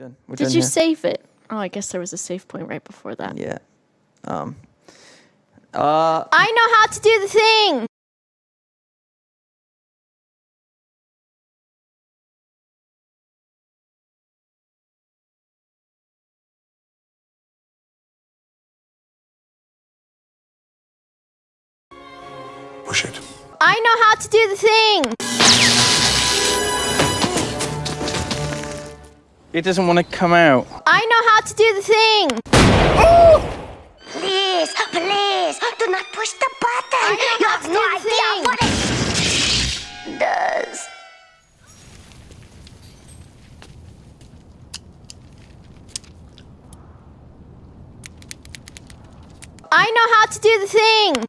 done. We're Did done you here. save it? Oh, I guess there was a save point right before that. Yeah. I know how to do the thing! Push it. I know how to do the thing! It doesn't want to come out. I know how to do the thing! Please, please, do not push the button. You have no idea what it does. I know how to do the thing!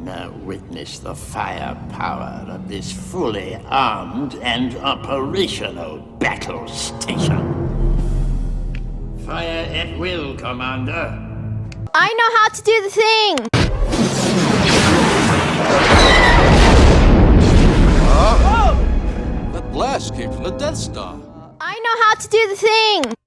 Now witness the firepower of this fully armed and operational battle station. Fire at will, Commander. I know how to do the thing! That blast came from the Death Star. I know how to do the thing!